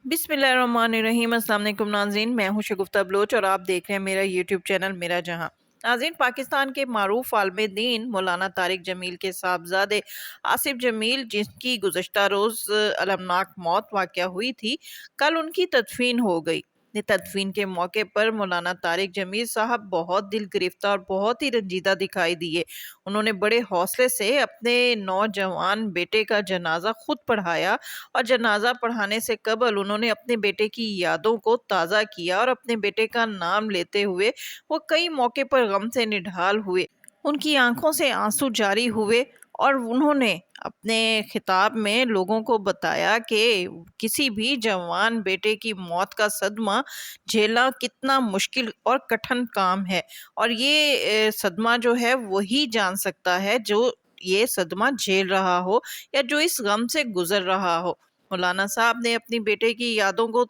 بسم اللہ الرحمن الرحیم۔ السلام علیکم ناظرین، میں ہوں شگفتہ بلوچ اور آپ دیکھ رہے ہیں میرا یوٹیوب چینل میرا جہاں۔ ناظرین، پاکستان کے معروف عالم دین مولانا طارق جمیل کے صاحبزادے آصف جمیل، جن کی گزشتہ روز المناک موت واقع ہوئی تھی، کل ان کی تدفین ہو گئی۔ تدفین کے موقع پر مولانا طارق جمیل صاحب بہت دل گرفتہ اور بہت ہی رنجیدہ دکھائی دیے۔ انہوں نے بڑے حوصلے سے اپنے نوجوان بیٹے کا جنازہ خود پڑھایا اور جنازہ پڑھانے سے قبل انہوں نے اپنے بیٹے کی یادوں کو تازہ کیا اور اپنے بیٹے کا نام لیتے ہوئے وہ کئی موقع پر غم سے نڈھال ہوئے۔ ان کی آنکھوں سے آنسو جاری ہوئے اور انہوں نے اپنے خطاب میں لوگوں کو بتایا کہ کسی بھی جوان بیٹے کی موت کا صدمہ جھیلنا کتنا مشکل اور کٹھن کام ہے، اور یہ صدمہ جو ہے وہی جان سکتا ہے جو یہ صدمہ جھیل رہا ہو یا جو اس غم سے گزر رہا ہو۔ مولانا صاحب نے اپنی بیٹے کی یادوں کو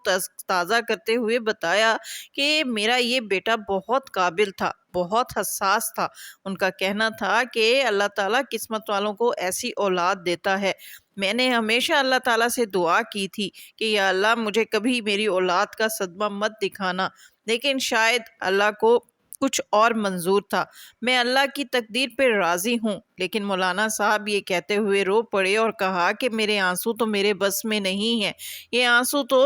تازہ کرتے ہوئے بتایا کہ میرا یہ بیٹا بہت قابل تھا، بہت حساس تھا۔ ان کا کہنا تھا کہ اللہ تعالیٰ قسمت والوں کو ایسی اولاد دیتا ہے۔ میں نے ہمیشہ اللہ تعالیٰ سے دعا کی تھی کہ یا اللہ مجھے کبھی میری اولاد کا صدمہ مت دکھانا، لیکن شاید اللہ کو کچھ اور منظور تھا۔ میں اللہ کی تقدیر پہ راضی ہوں۔ لیکن مولانا صاحب یہ کہتے ہوئے رو پڑے اور کہا کہ میرے آنسو تو میرے بس میں نہیں ہیں، یہ آنسو تو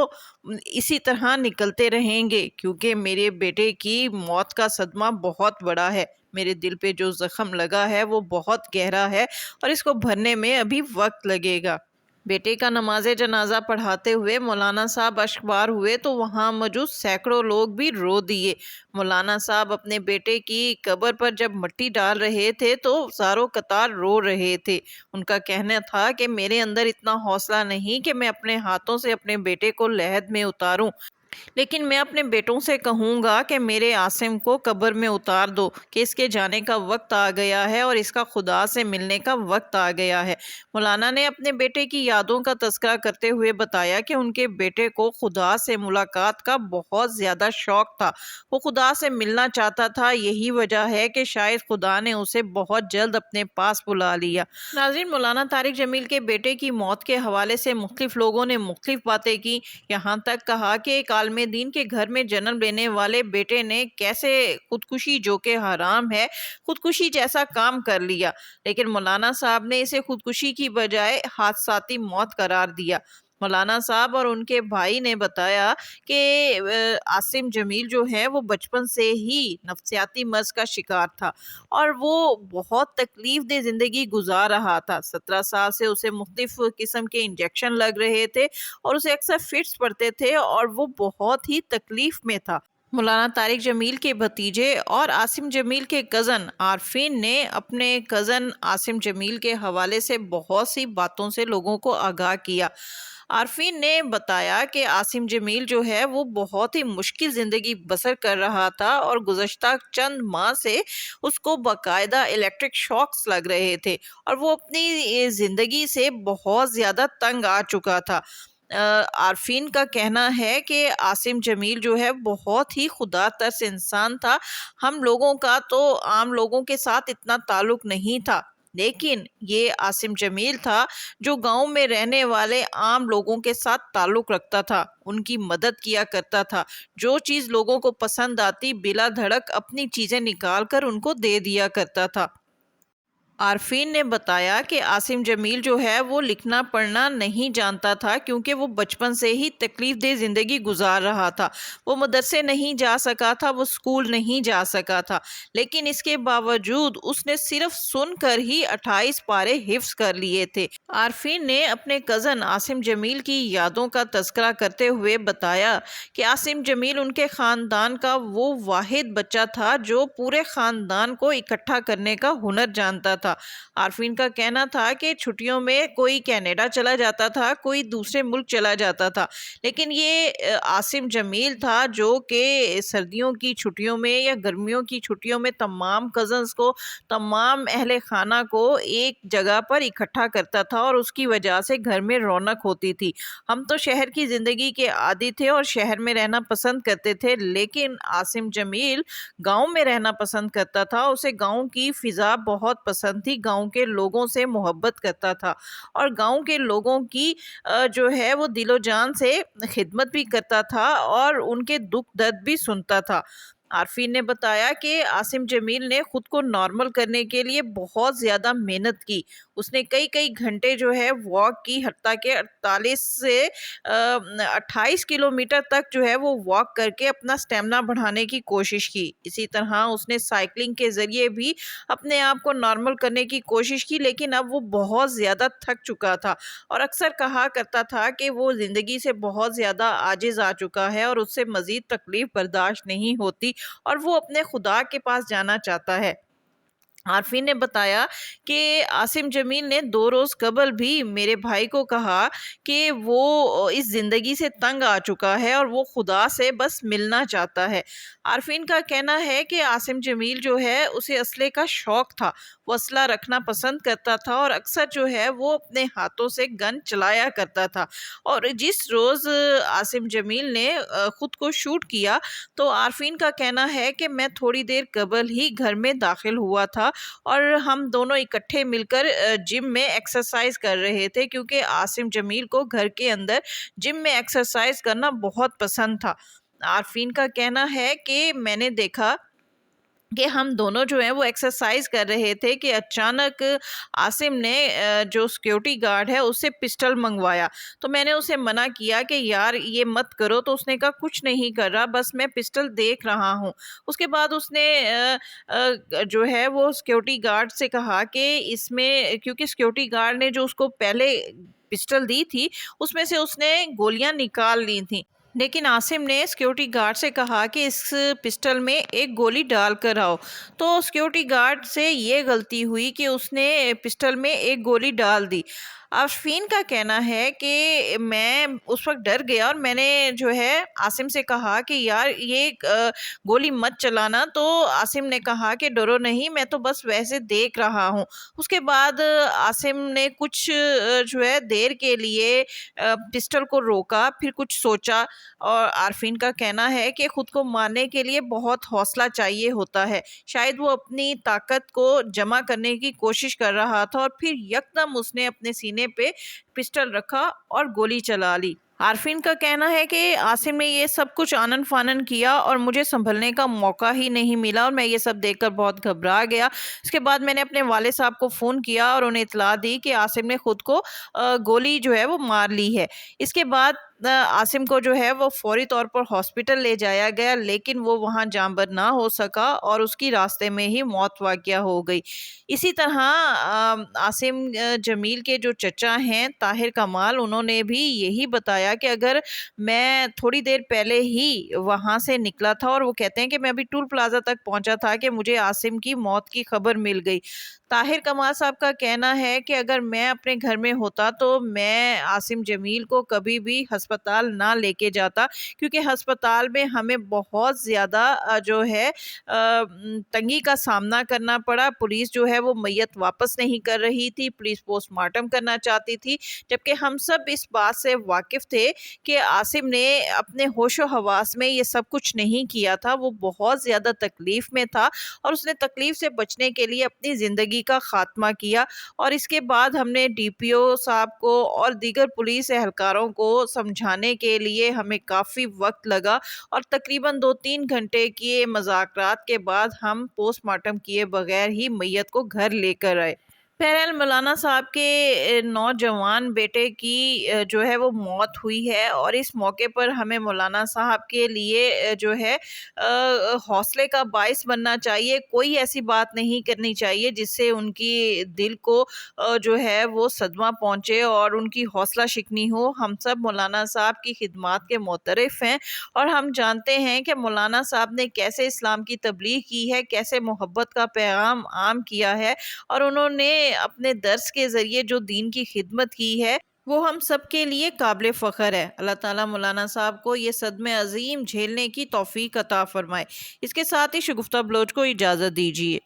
اسی طرح نکلتے رہیں گے، کیونکہ میرے بیٹے کی موت کا صدمہ بہت بڑا ہے۔ میرے دل پہ جو زخم لگا ہے وہ بہت گہرا ہے اور اس کو بھرنے میں ابھی وقت لگے گا۔ بیٹے کا نماز جنازہ پڑھاتے ہوئے مولانا صاحب اشکبار ہوئے تو وہاں موجود سینکڑوں لوگ بھی رو دیے۔ مولانا صاحب اپنے بیٹے کی قبر پر جب مٹی ڈال رہے تھے تو زاروں قطار رو رہے تھے۔ ان کا کہنا تھا کہ میرے اندر اتنا حوصلہ نہیں کہ میں اپنے ہاتھوں سے اپنے بیٹے کو لحد میں اتاروں، لیکن میں اپنے بیٹوں سے کہوں گا کہ میرے عاصم کو قبر میں اتار دو، کہ اس کے جانے کا وقت آ گیا ہے اور اس کا خدا سے ملنے کا وقت آ گیا ہے۔ مولانا نے اپنے بیٹے کی یادوں کا تذکرہ کرتے ہوئے بتایا کہ ان کے بیٹے کو خدا سے ملاقات کا بہت زیادہ شوق تھا، وہ خدا سے ملنا چاہتا تھا، یہی وجہ ہے کہ شاید خدا نے اسے بہت جلد اپنے پاس بلا لیا۔ ناظرین، مولانا طارق جمیل کے بیٹے کی موت کے حوالے سے مختلف لوگوں نے مختلف باتیں کی، یہاں تک کہا کہ ایک عالم دین کے گھر میں جنم لینے والے بیٹے نے کیسے خودکشی، جو کہ حرام ہے، خودکشی جیسا کام کر لیا، لیکن مولانا صاحب نے اسے خودکشی کی بجائے حادثاتی موت قرار دیا۔ مولانا صاحب اور ان کے بھائی نے بتایا کہ عاصم جمیل جو ہے وہ بچپن سے ہی نفسیاتی مرض کا شکار تھا اور وہ بہت تکلیف دہ زندگی گزار رہا تھا۔ 17 سال سے اسے مختلف قسم کے انجیکشن لگ رہے تھے اور اسے اکثر فٹس پڑتے تھے اور وہ بہت ہی تکلیف میں تھا۔ مولانا طارق جمیل کے بھتیجے اور عاصم جمیل کے کزن عارفین نے اپنے کزن عاصم جمیل کے حوالے سے بہت سی باتوں سے لوگوں کو آگاہ کیا۔ عارفین نے بتایا کہ عاصم جمیل جو ہے وہ بہت ہی مشکل زندگی بسر کر رہا تھا اور گزشتہ چند ماہ سے اس کو باقاعدہ الیکٹرک شاکس لگ رہے تھے اور وہ اپنی زندگی سے بہت زیادہ تنگ آ چکا تھا۔ عارفین کا کہنا ہے کہ عاصم جمیل جو ہے بہت ہی خدا ترس انسان تھا۔ ہم لوگوں کا تو عام لوگوں کے ساتھ اتنا تعلق نہیں تھا، لیکن یہ عاصم جمیل تھا جو گاؤں میں رہنے والے عام لوگوں کے ساتھ تعلق رکھتا تھا، ان کی مدد کیا کرتا تھا، جو چیز لوگوں کو پسند آتی بلا دھڑک اپنی چیزیں نکال کر ان کو دے دیا کرتا تھا۔ عارفین نے بتایا کہ عاصم جمیل جو ہے وہ لکھنا پڑھنا نہیں جانتا تھا، کیونکہ وہ بچپن سے ہی تکلیف دہ زندگی گزار رہا تھا۔ وہ مدرسے نہیں جا سکا تھا، وہ اسکول نہیں جا سکا تھا، لیکن اس کے باوجود اس نے صرف سن کر ہی 28 پارے حفظ کر لیے تھے۔ عارفین نے اپنے کزن عاصم جمیل کی یادوں کا تذکرہ کرتے ہوئے بتایا کہ عاصم جمیل ان کے خاندان کا وہ واحد بچہ تھا جو پورے خاندان کو اکٹھا کرنے کا ہنر جانتا تھا۔ عارفین کا کہنا تھا کہ چھٹیوں میں کوئی کینیڈا چلا جاتا تھا، کوئی دوسرے ملک چلا جاتا تھا، لیکن یہ عاصم جمیل تھا جو کہ سردیوں کی چھٹیوں میں یا گرمیوں کی چھٹیوں میں تمام کزنز کو، تمام اہل خانہ کو ایک جگہ پر اکٹھا کرتا تھا اور اس کی وجہ سے گھر میں رونق ہوتی تھی۔ ہم تو شہر کی زندگی کے عادی تھے اور شہر میں رہنا پسند کرتے تھے، لیکن عاصم جمیل گاؤں میں رہنا پسند کرتا تھا، اسے گاؤں کی فضا بہت پسند پسند تھی، گاؤں کے لوگوں سے محبت کرتا تھا اور گاؤں کے لوگوں کی جو ہے وہ دل و جان سے خدمت بھی کرتا تھا اور ان کے دکھ درد بھی سنتا تھا۔ عارفین نے بتایا کہ عاصم جمیل نے خود کو نارمل کرنے کے لیے بہت زیادہ محنت کی۔ اس نے کئی گھنٹے جو ہے واک کی، حتیٰ کہ 48 سے 28 کلومیٹر تک جو ہے وہ واک کر کے اپنا سٹیمنا بڑھانے کی کوشش کی۔ اسی طرح اس نے سائیکلنگ کے ذریعے بھی اپنے آپ کو نارمل کرنے کی کوشش کی، لیکن اب وہ بہت زیادہ تھک چکا تھا اور اکثر کہا کرتا تھا کہ وہ زندگی سے بہت زیادہ عاجز آ چکا ہے اور اس سے مزید تکلیف برداشت نہیں ہوتی اور وہ اپنے خدا کے پاس جانا چاہتا ہے۔ عارفین نے بتایا کہ عاصم جمیل نے 2 روز قبل بھی میرے بھائی کو کہا کہ وہ اس زندگی سے تنگ آ چکا ہے اور وہ خدا سے بس ملنا چاہتا ہے۔ عارفین کا کہنا ہے کہ عاصم جمیل جو ہے اسے اسلحے کا شوق تھا، وہ اسلحہ رکھنا پسند کرتا تھا اور اکثر جو ہے وہ اپنے ہاتھوں سے گن چلایا کرتا تھا۔ اور جس روز عاصم جمیل نے خود کو شوٹ کیا تو عارفین کا کہنا ہے کہ میں تھوڑی دیر قبل ہی گھر میں داخل ہوا تھا اور ہم دونوں اکٹھے مل کر جم میں ایکسرسائز کر رہے تھے، کیونکہ عاصم جمیل کو گھر کے اندر جم میں ایکسرسائز کرنا بہت پسند تھا۔ عارفین کا کہنا ہے کہ میں نے دیکھا کہ ہم دونوں جو ہیں وہ ایکسرسائز کر رہے تھے کہ اچانک عاصم نے جو سیکیورٹی گارڈ ہے اس سے پسٹل منگوایا، تو میں نے اسے منع کیا کہ یار یہ مت کرو، تو اس نے کہا کچھ نہیں کر رہا، بس میں پسٹل دیکھ رہا ہوں۔ اس کے بعد اس نے جو ہے وہ سیکیورٹی گارڈ سے کہا کہ اس میں، کیونکہ سیکیورٹی گارڈ نے جو اس کو پہلے پسٹل دی تھی اس میں سے اس نے گولیاں نکال لی تھیں، لیکن عاصم نے سیکیورٹی گارڈ سے کہا کہ اس پسٹل میں ایک گولی ڈال کر آؤ، تو سیکیورٹی گارڈ سے یہ غلطی ہوئی کہ اس نے پسٹل میں ایک گولی ڈال دی۔ عارفین کا کہنا ہے کہ میں اس وقت ڈر گیا اور میں نے جو ہے عاصم سے کہا کہ یار یہ گولی مت چلانا، تو عاصم نے کہا کہ ڈرو نہیں، میں تو بس ویسے دیکھ رہا ہوں۔ اس کے بعد عاصم نے کچھ جو ہے دیر کے لیے پسٹل کو روکا، پھر کچھ سوچا، اور عارفین کا کہنا ہے کہ خود کو مارنے کے لیے بہت حوصلہ چاہیے ہوتا ہے، شاید وہ اپنی طاقت کو جمع کرنے کی کوشش کر رہا تھا اور پھر یکدم اس نے اپنے سینے پہ پسٹل رکھا اور گولی چلا لی۔ عارفین کا کہنا ہے کہ عاصم نے یہ سب کچھ آنن فانن کیا اور مجھے سنبھلنے کا موقع ہی نہیں ملا اور میں یہ سب دیکھ کر بہت گھبرا گیا۔ اس کے بعد میں نے اپنے والد صاحب کو فون کیا اور انہیں اطلاع دی کہ عاصم نے خود کو گولی جو ہے وہ مار لی ہے۔ اس کے بعد عاصم کو جو ہے وہ فوری طور پر ہاسپٹل لے جایا گیا، لیکن وہ وہاں جانبر نہ ہو سکا اور اس کی راستے میں ہی موت واقع ہو گئی۔ اسی طرح عاصم جمیل کے جو چچا ہیں طاہر کمال، انہوں نے بھی یہی بتایا کہ اگر میں تھوڑی دیر پہلے ہی وہاں سے نکلا تھا، اور وہ کہتے ہیں کہ میں ابھی ٹول پلازا تک پہنچا تھا کہ مجھے عاصم کی موت کی خبر مل گئی۔ طاہر کمال صاحب کا کہنا ہے کہ اگر میں اپنے گھر میں ہوتا تو میں عاصم جمیل کو کبھی بھی ہسپتال نہ لے کے جاتا، کیونکہ ہسپتال میں ہمیں بہت زیادہ جو ہے تنگی کا سامنا کرنا پڑا۔ پولیس جو ہے وہ میت واپس نہیں کر رہی تھی، پولیس پوسٹ مارٹم کرنا چاہتی تھی، جبکہ ہم سب اس بات سے واقف تھے کہ عاصم نے اپنے ہوش و حواس میں یہ سب کچھ نہیں کیا تھا، وہ بہت زیادہ تکلیف میں تھا اور اس نے تکلیف سے بچنے کے لیے اپنی زندگی کا خاتمہ کیا۔ اور اس کے بعد ہم نے ڈی پی او صاحب کو اور دیگر پولیس اہلکاروں کو سمجھانے کے لیے ہمیں کافی وقت لگا اور تقریباً 2-3 گھنٹے کے مذاکرات کے بعد ہم پوسٹ مارٹم کیے بغیر ہی میت کو گھر لے کر آئے۔ بہرحال مولانا صاحب کے نوجوان بیٹے کی جو ہے وہ موت ہوئی ہے اور اس موقع پر ہمیں مولانا صاحب کے لیے جو ہے حوصلے کا باعث بننا چاہیے، کوئی ایسی بات نہیں کرنی چاہیے جس سے ان کی دل کو جو ہے وہ صدمہ پہنچے اور ان کی حوصلہ شکنی ہو۔ ہم سب مولانا صاحب کی خدمات کے معترف ہیں اور ہم جانتے ہیں کہ مولانا صاحب نے کیسے اسلام کی تبلیغ کی ہے، کیسے محبت کا پیغام عام کیا ہے، اور انہوں نے اپنے درس کے ذریعے جو دین کی خدمت کی ہے وہ ہم سب کے لیے قابل فخر ہے۔ اللہ تعالیٰ مولانا صاحب کو یہ صدمے عظیم جھیلنے کی توفیق عطا فرمائے۔ اس کے ساتھ ہی شگفتہ بلوچ کو اجازت دیجیے۔